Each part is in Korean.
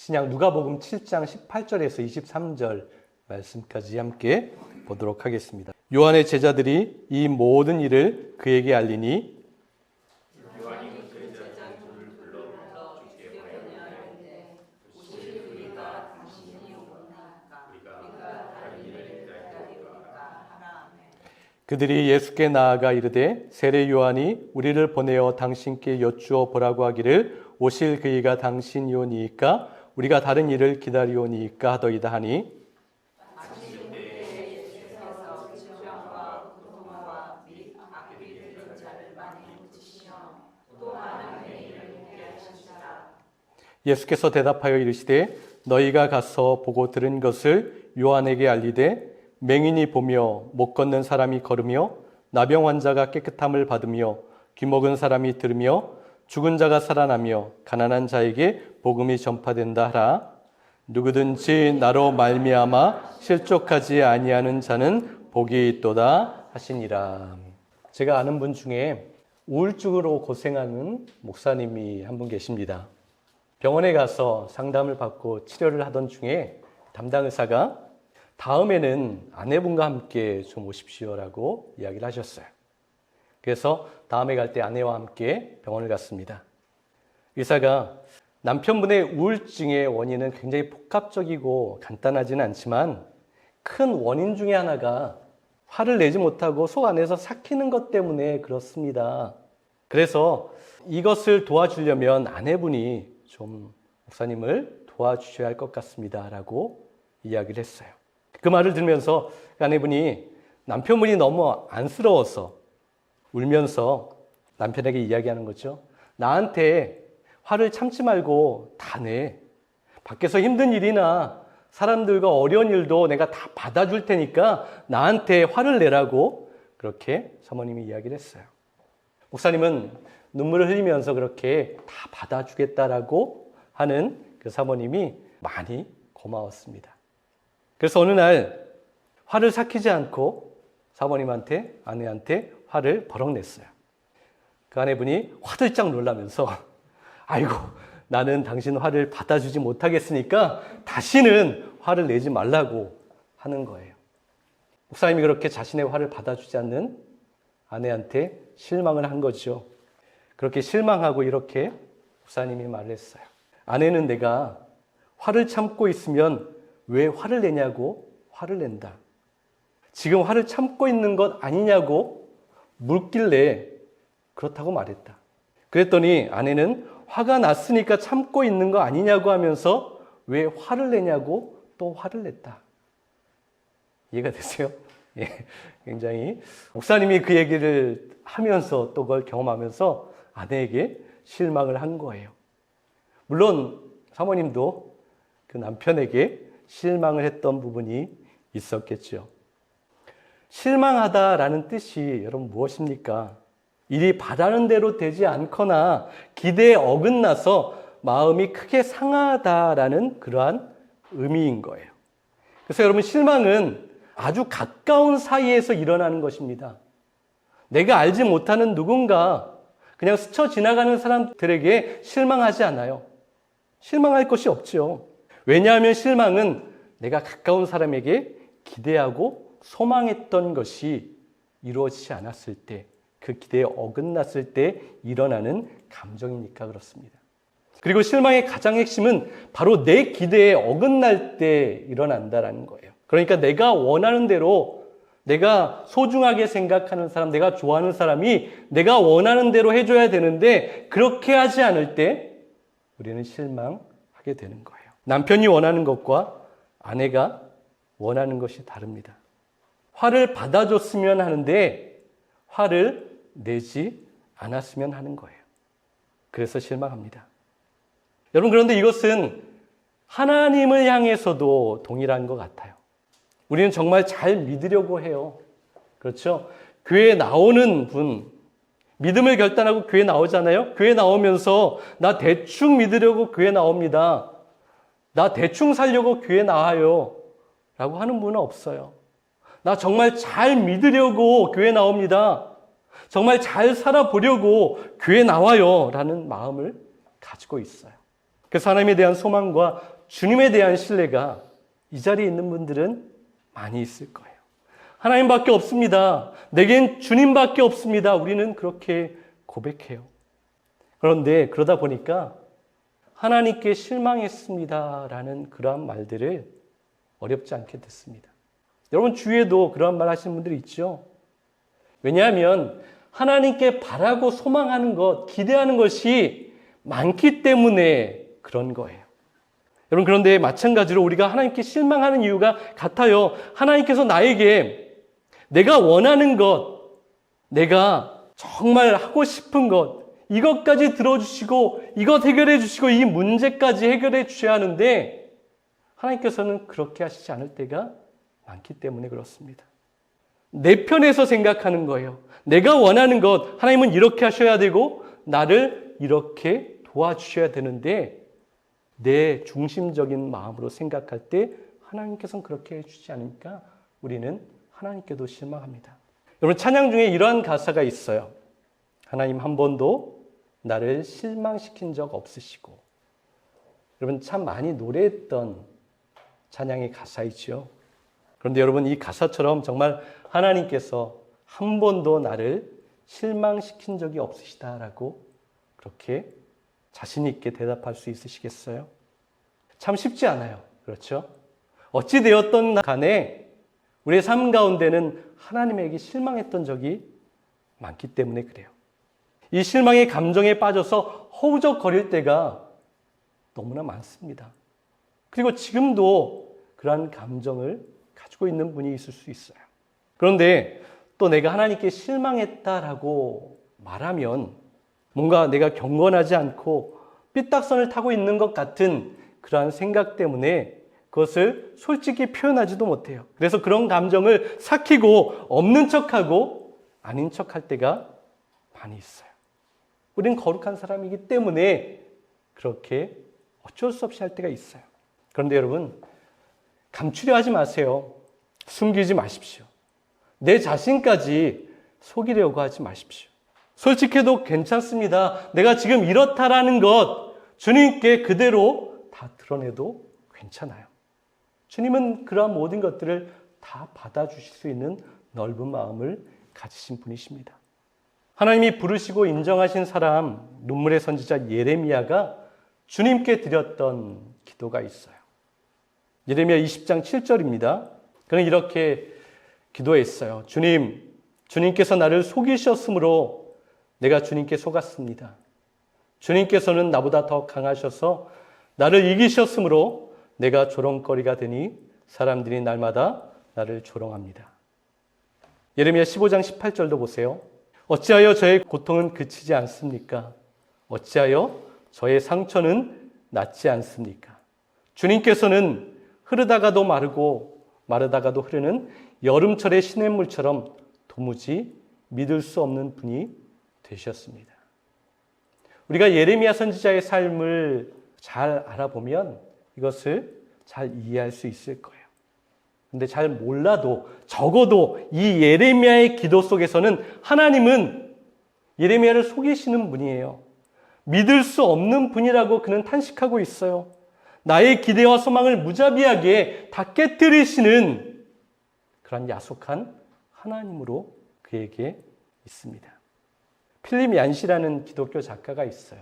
신약 누가복음 7장 18절에서 23절 말씀까지 함께 보도록 하겠습니다. 요한의 제자들이 이 모든 일을 그에게 알리니 그들이 예수께 나아가 이르되 세례 요한이 우리를 보내어 당신께 여쭈어 보라고 하기를 오실 그이가 당신이오니이까 우리가 다른 일을 기다리오니이까 하더이다 하니 예수께서 대답하여 이르시되 너희가 가서 보고 들은 것을 요한에게 알리되 맹인이 보며 못 걷는 사람이 걸으며 나병 환자가 깨끗함을 받으며 귀먹은 사람이 들으며 죽은 자가 살아나며 가난한 자에게 복음이 전파된다 하라. 누구든지 나로 말미암아 실족하지 아니하는 자는 복이 있도다 하시니라. 제가 아는 분 중에 우울증으로 고생하는 목사님이 한 분 계십니다. 병원에 가서 상담을 받고 치료를 하던 중에 담당 의사가 다음에는 아내분과 함께 좀 오십시오라고 이야기를 하셨어요. 그래서 다음에 갈 때 아내와 함께 병원을 갔습니다. 의사가 남편분의 우울증의 원인은 굉장히 복합적이고 간단하지는 않지만 큰 원인 중에 하나가 화를 내지 못하고 속 안에서 삭히는 것 때문에 그렇습니다. 그래서 이것을 도와주려면 아내분이 좀 목사님을 도와주셔야 할 것 같습니다 라고 이야기를 했어요. 그 말을 들으면서 아내분이 남편분이 너무 안쓰러워서 울면서 남편에게 이야기하는 거죠. 나한테 화를 참지 말고 다 내. 밖에서 힘든 일이나 사람들과 어려운 일도 내가 다 받아줄 테니까 나한테 화를 내라고 그렇게 사모님이 이야기를 했어요. 목사님은 눈물을 흘리면서 그렇게 다 받아주겠다라고 하는 그 사모님이 많이 고마웠습니다. 그래서 어느 날 화를 삭히지 않고 사모님한테, 아내한테 화를 버럭 냈어요. 그 아내분이 화들짝 놀라면서 아이고 나는 당신 화를 받아주지 못하겠으니까 다시는 화를 내지 말라고 하는 거예요. 목사님이 그렇게 자신의 화를 받아주지 않는 아내한테 실망을 한 거죠. 그렇게 실망하고 이렇게 목사님이 말을 했어요. 아내는 내가 화를 참고 있으면 왜 화를 내냐고 화를 낸다. 지금 화를 참고 있는 것 아니냐고 묻길래 그렇다고 말했다. 그랬더니 아내는 화가 났으니까 참고 있는 거 아니냐고 하면서 왜 화를 내냐고 또 화를 냈다. 이해가 되세요? 예, 굉장히 목사님이 그 얘기를 하면서 또 그걸 경험하면서 아내에게 실망을 한 거예요. 물론 사모님도 그 남편에게 실망을 했던 부분이 있었겠죠. 실망하다라는 뜻이 여러분 무엇입니까? 일이 바라는 대로 되지 않거나 기대에 어긋나서 마음이 크게 상하다라는 그러한 의미인 거예요. 그래서 여러분 실망은 아주 가까운 사이에서 일어나는 것입니다. 내가 알지 못하는 누군가 그냥 스쳐 지나가는 사람들에게 실망하지 않아요. 실망할 것이 없죠. 왜냐하면 실망은 내가 가까운 사람에게 기대하고 소망했던 것이 이루어지지 않았을 때, 그 기대에 어긋났을 때 일어나는 감정이니까 그렇습니다. 그리고 실망의 가장 핵심은 바로 내 기대에 어긋날 때 일어난다는 거예요. 그러니까 내가 원하는 대로, 내가 소중하게 생각하는 사람, 내가 좋아하는 사람이 내가 원하는 대로 해줘야 되는데 그렇게 하지 않을 때 우리는 실망하게 되는 거예요. 남편이 원하는 것과 아내가 원하는 것이 다릅니다. 화를 받아줬으면 하는데 화를 내지 않았으면 하는 거예요. 그래서 실망합니다. 여러분, 그런데 이것은 하나님을 향해서도 동일한 것 같아요. 우리는 정말 잘 믿으려고 해요. 그렇죠? 교회에 나오는 분, 믿음을 결단하고 교회 나오잖아요. 교회 나오면서 나 대충 믿으려고 교회 나옵니다. 나 대충 살려고 교회 나와요. 라고 하는 분은 없어요. 나 정말 잘 믿으려고 교회 나옵니다. 정말 잘 살아보려고 교회 나와요. 라는 마음을 가지고 있어요. 그래서 하나님에 대한 소망과 주님에 대한 신뢰가 이 자리에 있는 분들은 많이 있을 거예요. 하나님밖에 없습니다. 내겐 주님밖에 없습니다. 우리는 그렇게 고백해요. 그런데 그러다 보니까 하나님께 실망했습니다라는 그러한 말들을 어렵지 않게 됐습니다. 여러분 주위에도 그러한 말 하시는 분들이 있죠. 왜냐하면 하나님께 바라고 소망하는 것, 기대하는 것이 많기 때문에 그런 거예요. 여러분 그런데 마찬가지로 우리가 하나님께 실망하는 이유가 같아요. 하나님께서 나에게 내가 원하는 것, 내가 정말 하고 싶은 것, 이것까지 들어주시고 이것 해결해 주시고 이 문제까지 해결해 주셔야 하는데 하나님께서는 그렇게 하시지 않을 때가 많기 때문에 그렇습니다. 내 편에서 생각하는 거예요. 내가 원하는 것, 하나님은 이렇게 하셔야 되고 나를 이렇게 도와주셔야 되는데 내 중심적인 마음으로 생각할 때 하나님께서는 그렇게 해주지 않으니까 우리는 하나님께도 실망합니다. 여러분 찬양 중에 이러한 가사가 있어요. 하나님 한 번도 나를 실망시킨 적 없으시고. 여러분 참 많이 노래했던 찬양의 가사이죠. 그런데 여러분 이 가사처럼 정말 하나님께서 한 번도 나를 실망시킨 적이 없으시다라고 그렇게 자신 있게 대답할 수 있으시겠어요? 참 쉽지 않아요. 그렇죠? 어찌 되었던 간에 우리의 삶 가운데는 하나님에게 실망했던 적이 많기 때문에 그래요. 이 실망의 감정에 빠져서 허우적거릴 때가 너무나 많습니다. 그리고 지금도 그러한 감정을 가지고 있는 분이 있을 수 있어요. 그런데 또 내가 하나님께 실망했다라고 말하면 뭔가 내가 경건하지 않고 삐딱선을 타고 있는 것 같은 그러한 생각 때문에 그것을 솔직히 표현하지도 못해요. 그래서 그런 감정을 삭히고 없는 척하고 아닌 척할 때가 많이 있어요. 우리는 거룩한 사람이기 때문에 그렇게 어쩔 수 없이 할 때가 있어요. 그런데 여러분 감추려 하지 마세요. 숨기지 마십시오. 내 자신까지 속이려고 하지 마십시오. 솔직해도 괜찮습니다. 내가 지금 이렇다라는 것 주님께 그대로 다 드러내도 괜찮아요. 주님은 그러한 모든 것들을 다 받아주실 수 있는 넓은 마음을 가지신 분이십니다. 하나님이 부르시고 인정하신 사람 눈물의 선지자 예레미야가 주님께 드렸던 기도가 있어요. 예레미야 20장 7절입니다. 그는 이렇게 기도했어요. 주님께서 나를 속이셨으므로 내가 주님께 속았습니다. 주님께서는 나보다 더 강하셔서 나를 이기셨으므로 내가 조롱거리가 되니 사람들이 날마다 나를 조롱합니다. 예레미야 15장 18절도 보세요. 어찌하여 저의 고통은 그치지 않습니까? 어찌하여 저의 상처는 낫지 않습니까? 주님께서는 흐르다가도 마르고 마르다가도 흐르는 여름철의 시냇물처럼 도무지 믿을 수 없는 분이 되셨습니다. 우리가 예레미야 선지자의 삶을 잘 알아보면 이것을 잘 이해할 수 있을 거예요. 근데 잘 몰라도 적어도 이 예레미야의 기도 속에서는 하나님은 예레미야를 속이시는 분이에요. 믿을 수 없는 분이라고 그는 탄식하고 있어요. 나의 기대와 소망을 무자비하게 다 깨뜨리시는 그런 야속한 하나님으로 그에게 있습니다. 필립 얀시라는 기독교 작가가 있어요.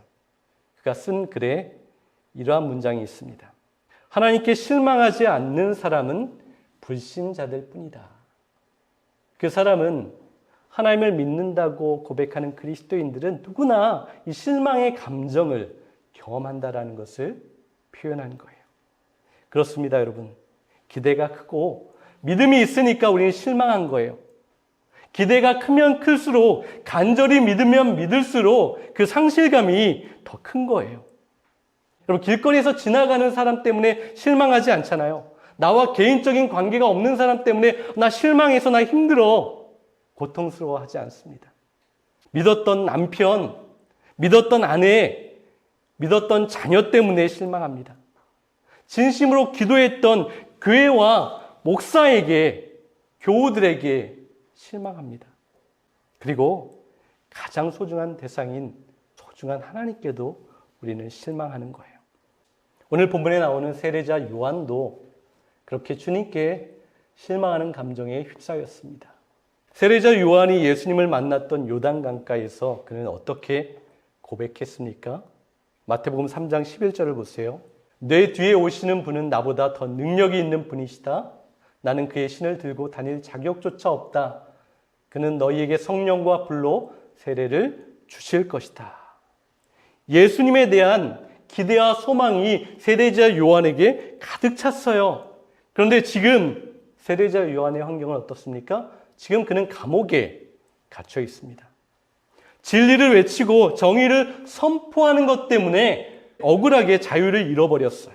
그가 쓴 글에 이러한 문장이 있습니다. 하나님께 실망하지 않는 사람은 불신자들 뿐이다. 그 사람은 하나님을 믿는다고 고백하는 그리스도인들은 누구나 이 실망의 감정을 경험한다라는 것을 표현한 거예요. 그렇습니다, 여러분. 기대가 크고 믿음이 있으니까 우리는 실망한 거예요. 기대가 크면 클수록 간절히 믿으면 믿을수록 그 상실감이 더 큰 거예요. 여러분 길거리에서 지나가는 사람 때문에 실망하지 않잖아요. 나와 개인적인 관계가 없는 사람 때문에 나 실망해서 나 힘들어 고통스러워하지 않습니다. 믿었던 남편, 믿었던 아내, 믿었던 자녀 때문에 실망합니다. 진심으로 기도했던 교회와 목사에게, 교우들에게 실망합니다. 그리고 가장 소중한 대상인 소중한 하나님께도 우리는 실망하는 거예요. 오늘 본문에 나오는 세례자 요한도 그렇게 주님께 실망하는 감정에 휩싸였습니다. 세례자 요한이 예수님을 만났던 요단강가에서 그는 어떻게 고백했습니까? 마태복음 3장 11절을 보세요. 내 뒤에 오시는 분은 나보다 더 능력이 있는 분이시다. 나는 그의 신을 들고 다닐 자격조차 없다. 그는 너희에게 성령과 불로 세례를 주실 것이다. 예수님에 대한 기대와 소망이 세례자 요한에게 가득 찼어요. 그런데 지금 세례자 요한의 환경은 어떻습니까? 지금 그는 감옥에 갇혀 있습니다. 진리를 외치고 정의를 선포하는 것 때문에 억울하게 자유를 잃어버렸어요.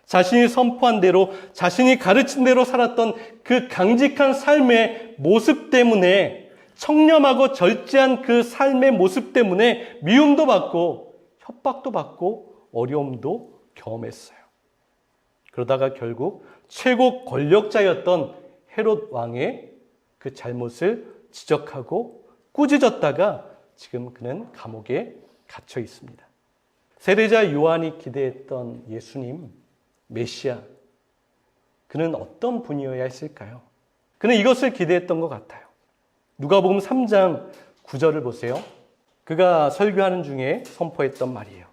자신이 선포한 대로, 자신이 가르친 대로 살았던 그 강직한 삶의 모습 때문에, 청렴하고 절제한 그 삶의 모습 때문에 미움도 받고 협박도 받고 어려움도 경험했어요. 그러다가 결국 최고 권력자였던 헤롯 왕의 그 잘못을 지적하고 꾸짖었다가 지금 그는 감옥에 갇혀 있습니다. 세례자 요한이 기대했던 예수님, 메시아, 그는 어떤 분이어야 했을까요? 그는 이것을 기대했던 것 같아요. 누가복음 3장 9절을 보세요. 그가 설교하는 중에 선포했던 말이에요.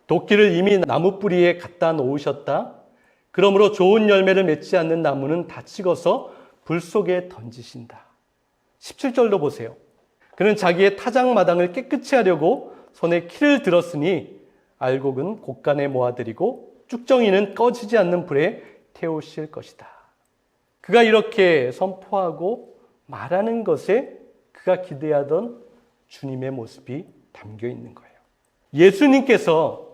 도끼를 이미 나무 뿌리에 갖다 놓으셨다. 그러므로 좋은 열매를 맺지 않는 나무는 다 찍어서 불 속에 던지신다. 17절도 보세요. 그는 자기의 타작마당을 깨끗이 하려고 손에 키를 들었으니 알곡은 곳간에 모아들이고 쭉정이는 꺼지지 않는 불에 태우실 것이다. 그가 이렇게 선포하고 말하는 것에 그가 기대하던 주님의 모습이 담겨 있는 거예요. 예수님께서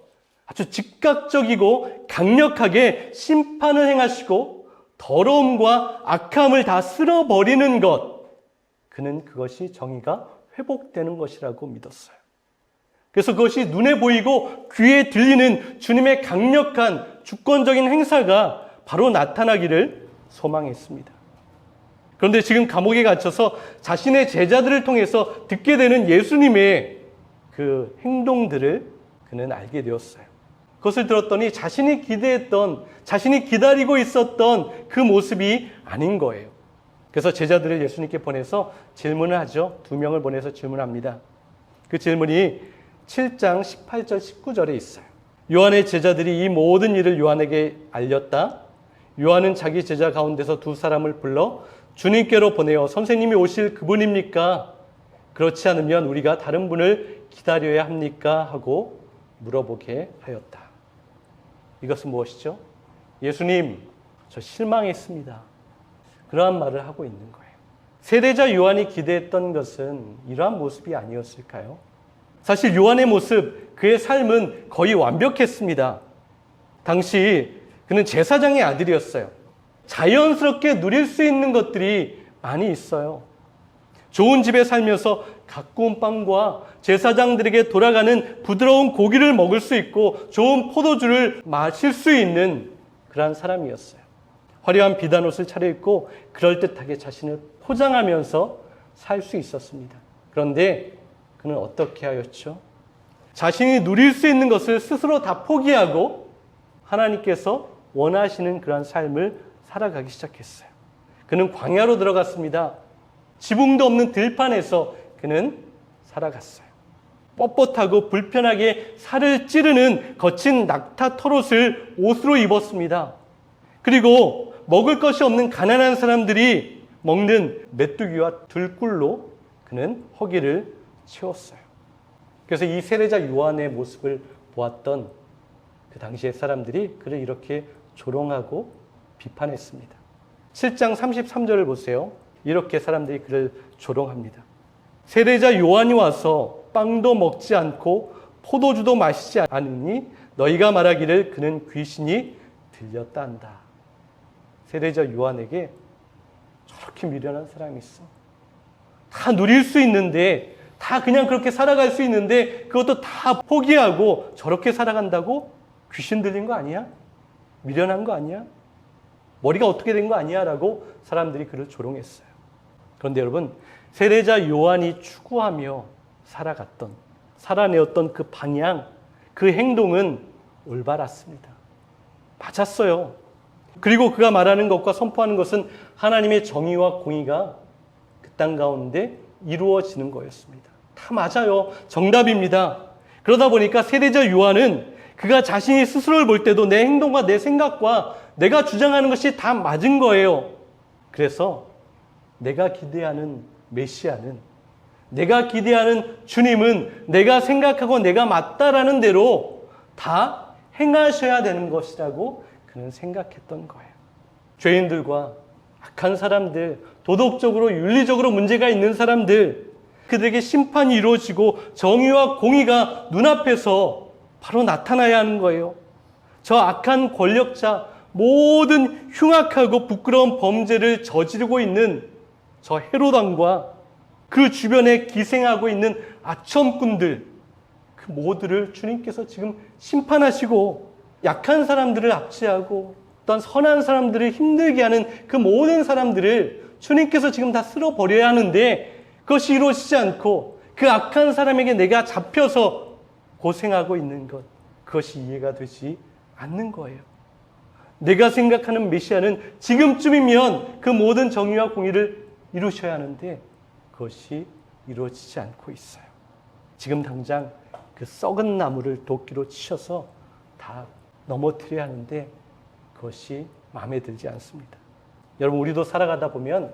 아주 즉각적이고 강력하게 심판을 행하시고 더러움과 악함을 다 쓸어버리는 것, 그는 그것이 정의가 회복되는 것이라고 믿었어요. 그래서 그것이 눈에 보이고 귀에 들리는 주님의 강력한 주권적인 행사가 바로 나타나기를 소망했습니다. 그런데 지금 감옥에 갇혀서 자신의 제자들을 통해서 듣게 되는 예수님의 그 행동들을 그는 알게 되었어요. 그것을 들었더니 자신이 기대했던, 자신이 기다리고 있었던 그 모습이 아닌 거예요. 그래서 제자들을 예수님께 보내서 질문을 하죠. 2명을 보내서 질문합니다. 그 질문이 7장 18절 19절에 있어요. 요한의 제자들이 이 모든 일을 요한에게 알렸다. 요한은 자기 제자 가운데서 2사람을 불러 주님께로 보내어 선생님이 오실 그분입니까? 그렇지 않으면 우리가 다른 분을 기다려야 합니까? 하고 물어보게 하였다. 이것은 무엇이죠? 예수님, 저 실망했습니다. 그러한 말을 하고 있는 거예요. 세례자 요한이 기대했던 것은 이러한 모습이 아니었을까요? 사실 요한의 모습, 그의 삶은 거의 완벽했습니다. 당시 그는 제사장의 아들이었어요. 자연스럽게 누릴 수 있는 것들이 많이 있어요. 좋은 집에 살면서 가꾸운 빵과 제사장들에게 돌아가는 부드러운 고기를 먹을 수 있고 좋은 포도주를 마실 수 있는 그러한 사람이었어요. 화려한 비단옷을 차려입고 그럴듯하게 자신을 포장하면서 살 수 있었습니다. 그런데 그는 어떻게 하였죠? 자신이 누릴 수 있는 것을 스스로 다 포기하고 하나님께서 원하시는 그러한 삶을 살아가기 시작했어요. 그는 광야로 들어갔습니다. 지붕도 없는 들판에서 그는 살아갔어요. 뻣뻣하고 불편하게 살을 찌르는 거친 낙타 털옷을 옷으로 입었습니다. 그리고 먹을 것이 없는 가난한 사람들이 먹는 메뚜기와 들꿀로 그는 허기를 채웠어요. 그래서 이 세례자 요한의 모습을 보았던 그 당시의 사람들이 그를 이렇게 조롱하고 비판했습니다. 7장 33절을 보세요. 이렇게 사람들이 그를 조롱합니다. 세례자 요한이 와서 빵도 먹지 않고 포도주도 마시지 않으니 너희가 말하기를 그는 귀신이 들렸다 한다. 세례자 요한에게 저렇게 미련한 사람이 있어. 다 누릴 수 있는데, 다 그냥 그렇게 살아갈 수 있는데 그것도 다 포기하고 저렇게 살아간다고? 귀신 들린 거 아니야? 미련한 거 아니야? 머리가 어떻게 된 거 아니야? 라고 사람들이 그를 조롱했어요. 그런데 여러분, 세례자 요한이 추구하며 살아내었던 그 방향, 그 행동은 올바랐습니다. 맞았어요. 그리고 그가 말하는 것과 선포하는 것은 하나님의 정의와 공의가 그 땅 가운데 이루어지는 거였습니다. 다 맞아요. 정답입니다. 그러다 보니까 세례자 요한은 그가 자신이 스스로를 볼 때도 내 행동과 내 생각과 내가 주장하는 것이 다 맞은 거예요. 그래서 내가 기대하는 메시아는, 내가 기대하는 주님은 내가 생각하고 내가 맞다라는 대로 다 행하셔야 되는 것이라고 그는 생각했던 거예요. 죄인들과 악한 사람들, 도덕적으로 윤리적으로 문제가 있는 사람들, 그들에게 심판이 이루어지고 정의와 공의가 눈앞에서 바로 나타나야 하는 거예요. 저 악한 권력자, 모든 흉악하고 부끄러운 범죄를 저지르고 있는 저 헤롯 왕과 그 주변에 기생하고 있는 아첨꾼들, 그 모두를 주님께서 지금 심판하시고 약한 사람들을 압제하고 또한 선한 사람들을 힘들게 하는 그 모든 사람들을 주님께서 지금 다 쓸어버려야 하는데 그것이 이루어지지 않고 그 악한 사람에게 내가 잡혀서 고생하고 있는 것, 그것이 이해가 되지 않는 거예요. 내가 생각하는 메시아는 지금쯤이면 그 모든 정의와 공의를 이루셔야 하는데 그것이 이루어지지 않고 있어요. 지금 당장 그 썩은 나무를 도끼로 치셔서 다 넘어뜨려야 하는데 그것이 마음에 들지 않습니다. 여러분, 우리도 살아가다 보면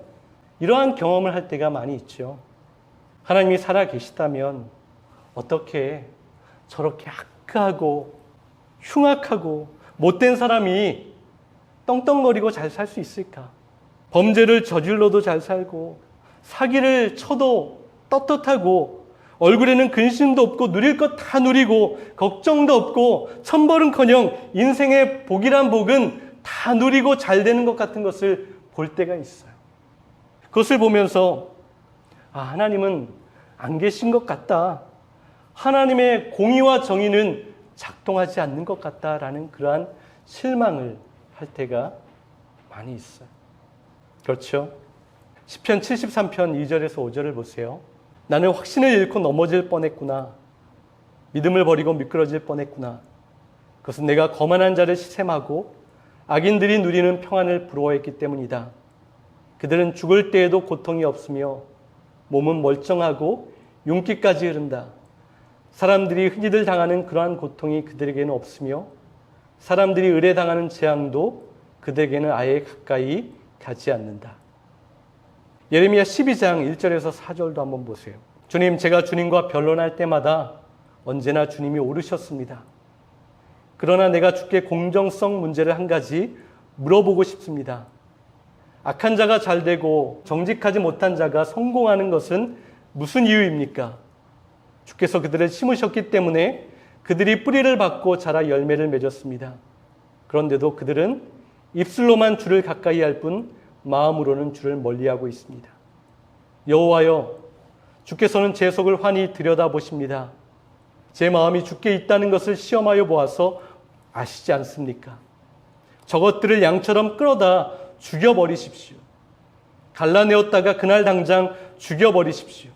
이러한 경험을 할 때가 많이 있죠. 하나님이 살아 계시다면 어떻게 저렇게 악하고 흉악하고 못된 사람이 떵떵거리고 잘 살 수 있을까? 범죄를 저질러도 잘 살고 사기를 쳐도 떳떳하고 얼굴에는 근심도 없고 누릴 것 다 누리고 걱정도 없고 천벌은커녕 인생의 복이란 복은 다 누리고 잘 되는 것 같은 것을 볼 때가 있어요. 그것을 보면서 하나님은 안 계신 것 같다. 하나님의 공의와 정의는 작동하지 않는 것 같다라는 그러한 실망을 할 때가 많이 있어요. 그렇죠? 시편 73편 2절에서 5절을 보세요. 나는 확신을 잃고 넘어질 뻔했구나. 믿음을 버리고 미끄러질 뻔했구나. 그것은 내가 거만한 자를 시샘하고 악인들이 누리는 평안을 부러워했기 때문이다. 그들은 죽을 때에도 고통이 없으며 몸은 멀쩡하고 윤기까지 흐른다. 사람들이 흔히들 당하는 그러한 고통이 그들에게는 없으며 사람들이 의뢰당하는 재앙도 그들에게는 아예 가까이 가지 않는다. 예레미야 12장 1절에서 4절도 한번 보세요. 주님, 제가 주님과 변론할 때마다 언제나 주님이 옳으셨습니다. 그러나 내가 주께 공정성 문제를 한 가지 물어보고 싶습니다. 악한 자가 잘 되고 정직하지 못한 자가 성공하는 것은 무슨 이유입니까? 주께서 그들을 심으셨기 때문에 그들이 뿌리를 받고 자라 열매를 맺었습니다. 그런데도 그들은 입술로만 주를 가까이 할 뿐 마음으로는 주를 멀리하고 있습니다. 여호와여, 주께서는 제 속을 환히 들여다보십니다. 제 마음이 주께 있다는 것을 시험하여 보아서 아시지 않습니까? 저것들을 양처럼 끌어다 죽여버리십시오. 갈라내었다가 그날 당장 죽여버리십시오.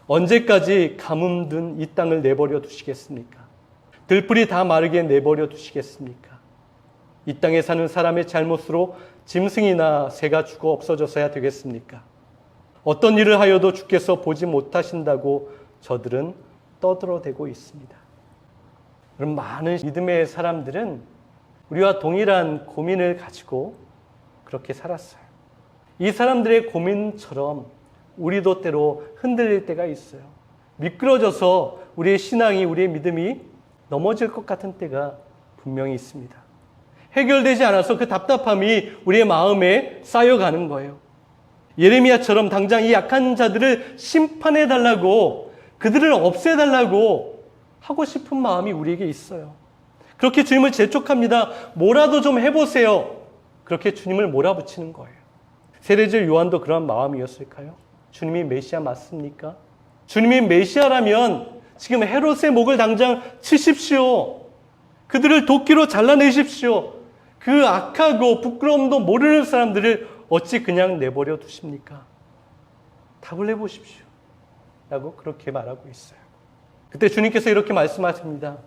언제까지 가뭄 든 이 땅을 내버려 두시겠습니까? 들풀이 다 마르게 내버려 두시겠습니까? 이 땅에 사는 사람의 잘못으로 짐승이나 새가 죽어 없어져서야 되겠습니까? 어떤 일을 하여도 주께서 보지 못하신다고 저들은 떠들어대고 있습니다. 그럼 많은 믿음의 사람들은 우리와 동일한 고민을 가지고 그렇게 살았어요. 이 사람들의 고민처럼 우리도 때로 흔들릴 때가 있어요. 미끄러져서 우리의 신앙이, 우리의 믿음이 넘어질 것 같은 때가 분명히 있습니다. 해결되지 않아서 그 답답함이 우리의 마음에 쌓여가는 거예요. 예레미야처럼 당장 이 약한 자들을 심판해달라고, 그들을 없애달라고 하고 싶은 마음이 우리에게 있어요. 그렇게 주님을 재촉합니다. 뭐라도 좀 해보세요. 그렇게 주님을 몰아붙이는 거예요. 세례자 요한도 그런 마음이었을까요? 주님이 메시아 맞습니까? 주님이 메시아라면 지금 헤롯의 목을 당장 치십시오. 그들을 도끼로 잘라내십시오. 그 악하고 부끄러움도 모르는 사람들을 어찌 그냥 내버려 두십니까? 답을 해보십시오. 라고 그렇게 말하고 있어요. 그때 주님께서 이렇게 말씀하십니다.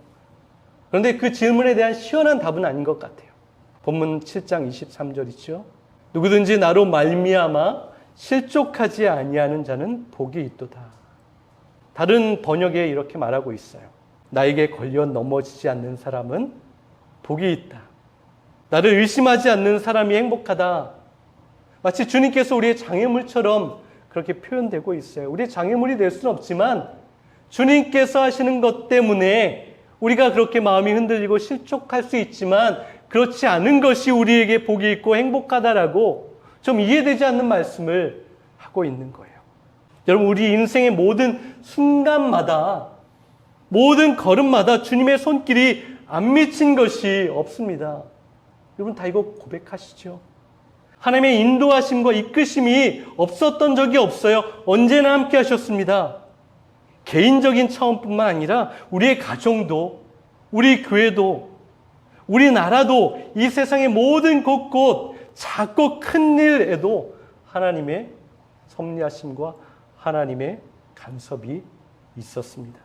그런데 그 질문에 대한 시원한 답은 아닌 것 같아요. 본문 7장 23절이죠. 누구든지 나로 말미암아 실족하지 아니하는 자는 복이 있도다. 다른 번역에 이렇게 말하고 있어요. 나에게 걸려 넘어지지 않는 사람은 복이 있다. 나를 의심하지 않는 사람이 행복하다. 마치 주님께서 우리의 장애물처럼 그렇게 표현되고 있어요. 우리의 장애물이 될 수는 없지만 주님께서 하시는 것 때문에 우리가 그렇게 마음이 흔들리고 실족할 수 있지만 그렇지 않은 것이 우리에게 복이 있고 행복하다라고 좀 이해되지 않는 말씀을 하고 있는 거예요. 여러분, 우리 인생의 모든 순간마다, 모든 걸음마다 주님의 손길이 안 미친 것이 없습니다. 여러분 다 이거 고백하시죠? 하나님의 인도하심과 이끄심이 없었던 적이 없어요. 언제나 함께 하셨습니다. 개인적인 차원뿐만 아니라 우리의 가정도, 우리 교회도, 우리나라도, 이 세상의 모든 곳곳 작고 큰 일에도 하나님의 섭리하심과 하나님의 간섭이 있었습니다.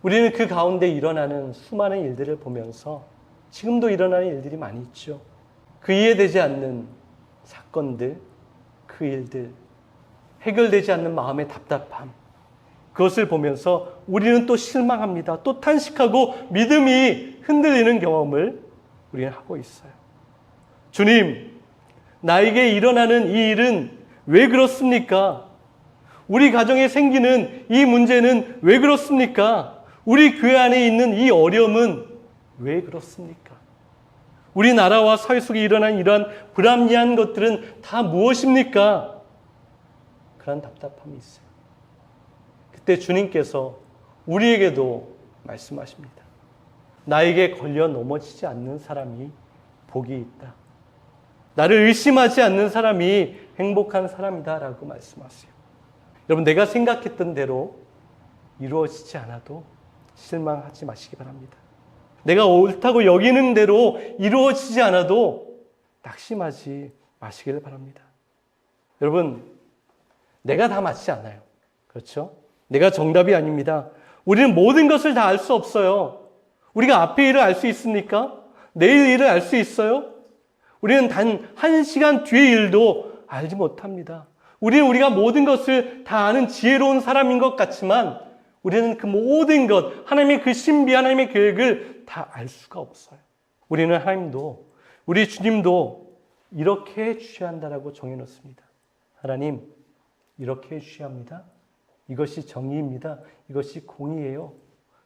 우리는 그 가운데 일어나는 수많은 일들을 보면서 지금도 일어나는 일들이 많이 있죠. 그 이해되지 않는 사건들, 그 일들, 해결되지 않는 마음의 답답함, 그것을 보면서 우리는 또 실망합니다. 또 탄식하고 믿음이 흔들리는 경험을 우리는 하고 있어요. 주님, 나에게 일어나는 이 일은 왜 그렇습니까? 우리 가정에 생기는 이 문제는 왜 그렇습니까? 우리 교회 안에 있는 이 어려움은 왜 그렇습니까? 우리나라와 사회 속에 일어난 이러한 불합리한 것들은 다 무엇입니까? 그런 답답함이 있어요. 그때 주님께서 우리에게도 말씀하십니다. 나에게 걸려 넘어지지 않는 사람이 복이 있다. 나를 의심하지 않는 사람이 행복한 사람이다 라고 말씀하세요. 여러분, 내가 생각했던 대로 이루어지지 않아도 실망하지 마시기 바랍니다. 내가 옳다고 여기는 대로 이루어지지 않아도 낙심하지 마시길 바랍니다. 여러분, 내가 다 맞지 않아요. 그렇죠? 내가 정답이 아닙니다. 우리는 모든 것을 다 알 수 없어요. 우리가 앞의 일을 알 수 있습니까? 내일 일을 알 수 있어요? 우리는 단 1시간 뒤의 일도 알지 못합니다. 우리는 우리가 모든 것을 다 아는 지혜로운 사람인 것 같지만 우리는 그 모든 것, 하나님의 그 신비, 하나님의 계획을 다 알 수가 없어요. 우리는 하나님도, 우리 주님도 이렇게 해주셔야 한다라고 정해놓습니다. 하나님, 이렇게 해주셔야 합니다. 이것이 정의입니다. 이것이 공의예요.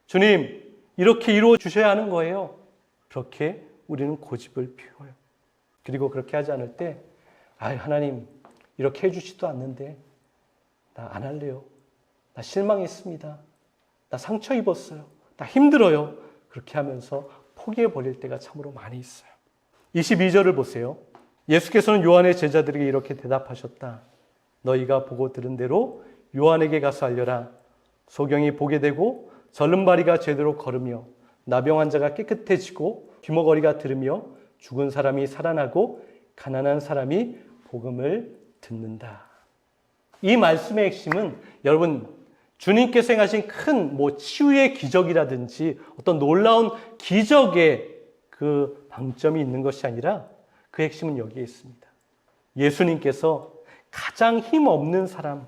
주님, 이렇게 이루어 주셔야 하는 거예요. 그렇게 우리는 고집을 피워요. 그리고 그렇게 하지 않을 때, 하나님, 이렇게 해주지도 않는데 나 안 할래요. 나 실망했습니다. 나 상처 입었어요. 나 힘들어요. 그렇게 하면서 포기해버릴 때가 참으로 많이 있어요. 22절을 보세요. 예수께서는 요한의 제자들에게 이렇게 대답하셨다. 너희가 보고 들은 대로 요한에게 가서 알려라. 소경이 보게 되고 절름발이가 제대로 걸으며 나병 환자가 깨끗해지고 귀머거리가 들으며 죽은 사람이 살아나고 가난한 사람이 복음을 듣는다. 이 말씀의 핵심은 여러분, 주님께서 행하신 큰 치유의 기적이라든지 어떤 놀라운 기적의 그 방점이 있는 것이 아니라 그 핵심은 여기에 있습니다. 예수님께서 가장 힘없는 사람,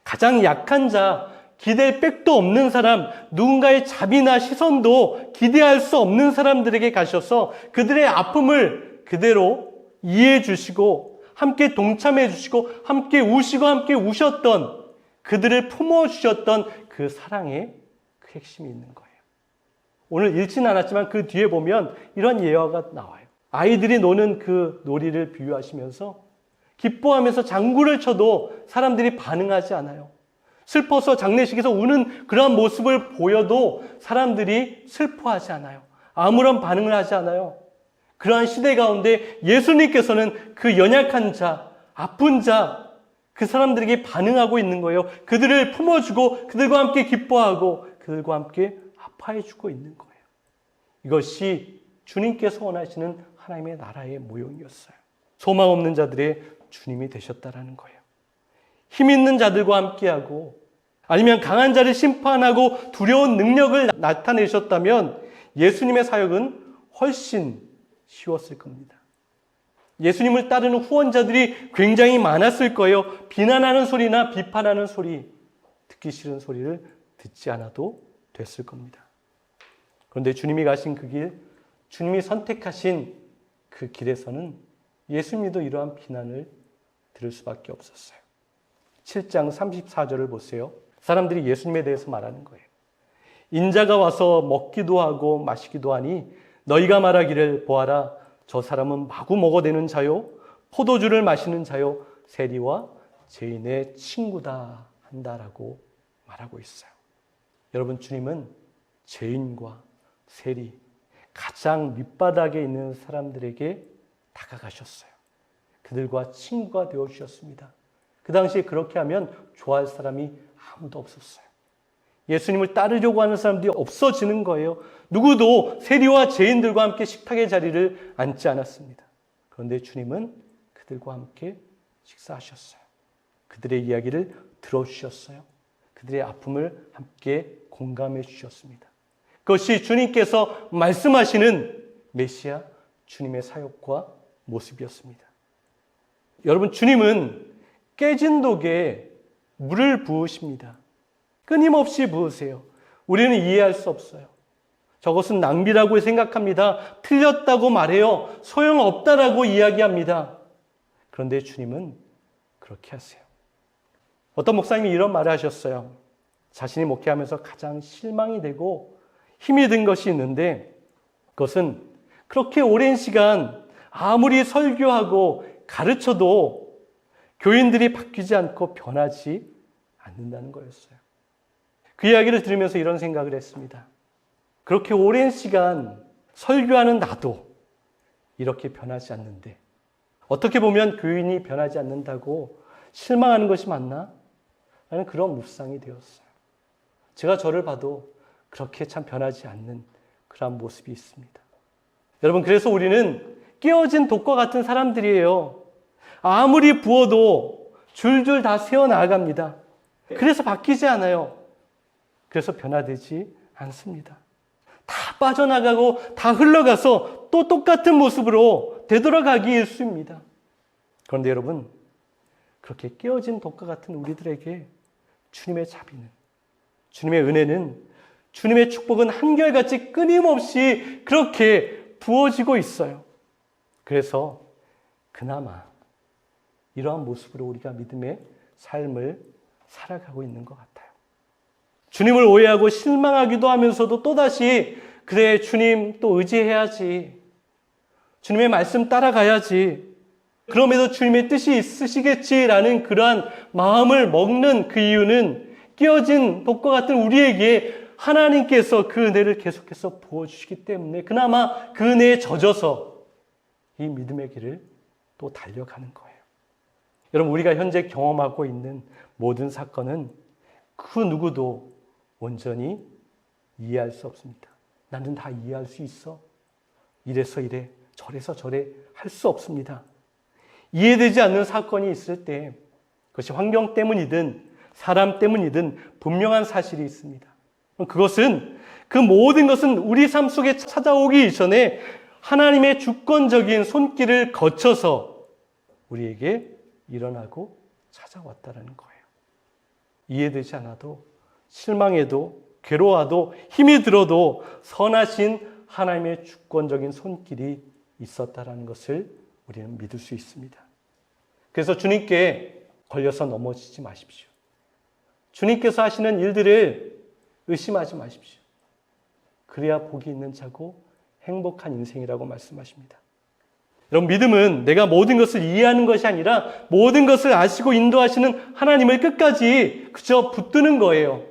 가장 약한 자, 기댈 백도 없는 사람, 누군가의 자비나 시선도 기대할 수 없는 사람들에게 가셔서 그들의 아픔을 그대로 이해해 주시고 함께 동참해 주시고 함께 우시고 함께 우셨던, 그들을 품어주셨던 그 사랑의 그 핵심이 있는 거예요. 오늘 읽지는 않았지만 그 뒤에 보면 이런 예화가 나와요. 아이들이 노는 그 놀이를 비유하시면서 기뻐하면서 장구를 쳐도 사람들이 반응하지 않아요. 슬퍼서 장례식에서 우는 그러한 모습을 보여도 사람들이 슬퍼하지 않아요. 아무런 반응을 하지 않아요. 그러한 시대 가운데 예수님께서는 그 연약한 자, 아픈 자, 그 사람들에게 반응하고 있는 거예요. 그들을 품어주고 그들과 함께 기뻐하고 그들과 함께 아파해주고 있는 거예요. 이것이 주님께서 원하시는 하나님의 나라의 모형이었어요. 소망 없는 자들의 주님이 되셨다라는 거예요. 힘 있는 자들과 함께하고 아니면 강한 자를 심판하고 두려운 능력을 나타내셨다면 예수님의 사역은 훨씬 쉬웠을 겁니다. 예수님을 따르는 후원자들이 굉장히 많았을 거예요. 비난하는 소리나 비판하는 소리, 듣기 싫은 소리를 듣지 않아도 됐을 겁니다. 그런데 주님이 가신 그 길, 주님이 선택하신 그 길에서는 예수님도 이러한 비난을 들을 수밖에 없었어요. 7장 34절을 보세요. 사람들이 예수님에 대해서 말하는 거예요. 인자가 와서 먹기도 하고 마시기도 하니 너희가 말하기를 보아라, 저 사람은 마구 먹어대는 자요, 포도주를 마시는 자요, 세리와 죄인의 친구다 한다라고 말하고 있어요. 여러분, 주님은 죄인과 세리, 가장 밑바닥에 있는 사람들에게 다가가셨어요. 그들과 친구가 되어주셨습니다. 그 당시에 그렇게 하면 좋아할 사람이 아무도 없었어요. 예수님을 따르려고 하는 사람들이 없어지는 거예요. 누구도 세리와 죄인들과 함께 식탁의 자리를 앉지 않았습니다. 그런데 주님은 그들과 함께 식사하셨어요. 그들의 이야기를 들어주셨어요. 그들의 아픔을 함께 공감해 주셨습니다. 그것이 주님께서 말씀하시는 메시아 주님의 사역과 모습이었습니다. 여러분, 주님은 깨진 독에 물을 부으십니다. 끊임없이 부으세요. 우리는 이해할 수 없어요. 저것은 낭비라고 생각합니다. 틀렸다고 말해요. 소용없다라고 이야기합니다. 그런데 주님은 그렇게 하세요. 어떤 목사님이 이런 말을 하셨어요. 자신이 목회하면서 가장 실망이 되고 힘이 든 것이 있는데, 그것은 그렇게 오랜 시간 아무리 설교하고 가르쳐도 교인들이 바뀌지 않고 변하지 않는다는 거였어요. 그 이야기를 들으면서 이런 생각을 했습니다. 그렇게 오랜 시간 설교하는 나도 이렇게 변하지 않는데, 어떻게 보면 교인이 변하지 않는다고 실망하는 것이 맞나? 라는 그런 묵상이 되었어요. 제가 저를 봐도 그렇게 참 변하지 않는 그런 모습이 있습니다. 여러분, 그래서 우리는 깨어진 독과 같은 사람들이에요. 아무리 부어도 줄줄 다 새어나갑니다. 그래서 바뀌지 않아요. 그래서 변화되지 않습니다. 다 빠져나가고 다 흘러가서 또 똑같은 모습으로 되돌아가기 일쑤입니다. 그런데 여러분, 그렇게 깨어진 독과 같은 우리들에게 주님의 자비는, 주님의 은혜는, 주님의 축복은 한결같이 끊임없이 그렇게 부어지고 있어요. 그래서 그나마 이러한 모습으로 우리가 믿음의 삶을 살아가고 있는 것 같아요. 주님을 오해하고 실망하기도 하면서도 또다시 그래, 주님 또 의지해야지, 주님의 말씀 따라가야지, 그럼에도 주님의 뜻이 있으시겠지라는 그러한 마음을 먹는 그 이유는 끼어진 독과 같은 우리에게 하나님께서 그 은혜를 계속해서 부어주시기 때문에 그나마 그 은혜에 젖어서 이 믿음의 길을 또 달려가는 거예요. 여러분, 우리가 현재 경험하고 있는 모든 사건은 그 누구도 온전히 이해할 수 없습니다. 나는 다 이해할 수 있어. 이래서 이래, 저래서 저래 할 수 없습니다. 이해되지 않는 사건이 있을 때 그것이 환경 때문이든 사람 때문이든 분명한 사실이 있습니다. 그것은, 그 모든 것은 우리 삶 속에 찾아오기 전에 하나님의 주권적인 손길을 거쳐서 우리에게 일어나고 찾아왔다는 거예요. 이해되지 않아도, 실망해도, 괴로워도, 힘이 들어도 선하신 하나님의 주권적인 손길이 있었다는 것을 우리는 믿을 수 있습니다. 그래서 주님께 걸려서 넘어지지 마십시오. 주님께서 하시는 일들을 의심하지 마십시오. 그래야 복이 있는 자고 행복한 인생이라고 말씀하십니다. 여러분, 믿음은 내가 모든 것을 이해하는 것이 아니라 모든 것을 아시고 인도하시는 하나님을 끝까지 그저 붙드는 거예요.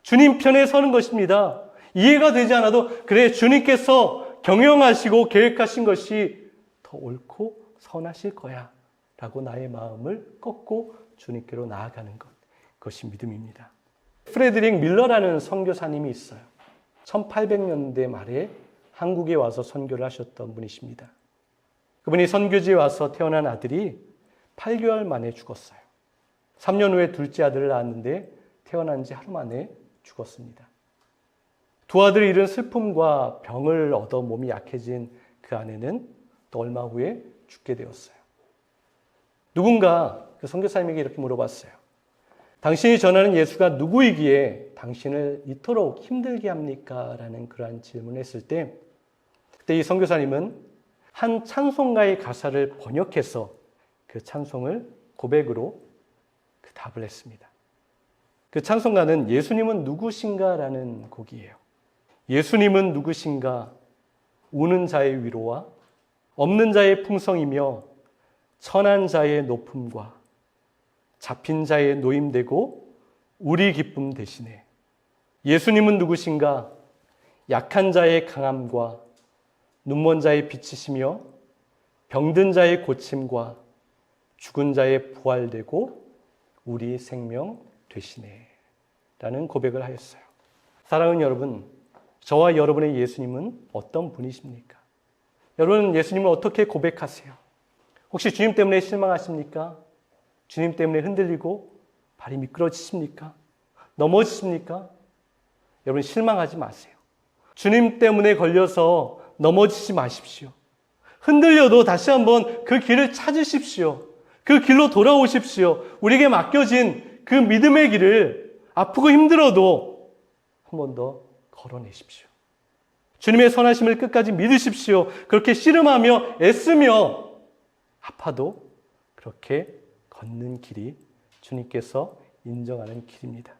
주님 편에 서는 것입니다. 이해가 되지 않아도 그래, 주님께서 경영하시고 계획하신 것이 더 옳고 선하실 거야 라고 나의 마음을 꺾고 주님께로 나아가는 것, 그것이 믿음입니다. 프레드릭 밀러라는 선교사님이 있어요. 1800년대 말에 한국에 와서 선교를 하셨던 분이십니다. 그분이 선교지에 와서 태어난 아들이 8개월 만에 죽었어요. 3년 후에 둘째 아들을 낳았는데 태어난 지 하루 만에 죽었습니다. 두 아들을 잃은 슬픔과 병을 얻어 몸이 약해진 그 아내는 또 얼마 후에 죽게 되었어요. 누군가 그 선교사님에게 이렇게 물어봤어요. 당신이 전하는 예수가 누구이기에 당신을 이토록 힘들게 합니까? 라는 그러한 질문을 했을 때 그때 이 선교사님은 한 찬송가의 가사를 번역해서 그 찬송을 고백으로 그 답을 했습니다. 그 찬송가는 예수님은 누구신가? 라는 곡이에요. 예수님은 누구신가? 우는 자의 위로와 없는 자의 풍성이며 천한 자의 높음과 잡힌 자의 노임되고 우리 기쁨 대신에 예수님은 누구신가? 약한 자의 강함과 눈먼 자의 빛이시며 병든 자의 고침과 죽은 자의 부활되고 우리 생명 되시네 라는 고백을 하였어요. 사랑하는 여러분, 저와 여러분의 예수님은 어떤 분이십니까? 여러분 예수님을 어떻게 고백하세요? 혹시 주님 때문에 실망하십니까? 주님 때문에 흔들리고 발이 미끄러지십니까? 넘어지십니까? 여러분 실망하지 마세요. 주님 때문에 걸려서 넘어지지 마십시오. 흔들려도 다시 한번 그 길을 찾으십시오. 그 길로 돌아오십시오. 우리에게 맡겨진 그 믿음의 길을 아프고 힘들어도 한 번 더 걸어내십시오. 주님의 선하심을 끝까지 믿으십시오. 그렇게 씨름하며 애쓰며 아파도 그렇게 걷는 길이 주님께서 인정하는 길입니다.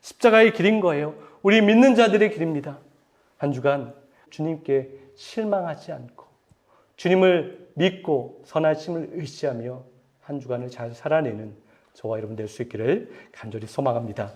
십자가의 길인 거예요. 우리 믿는 자들의 길입니다. 한 주간 주님께 실망하지 않고 주님을 믿고 선하심을 의지하며 한 주간을 잘 살아내는 저와 여러분 될 수 있기를 간절히 소망합니다.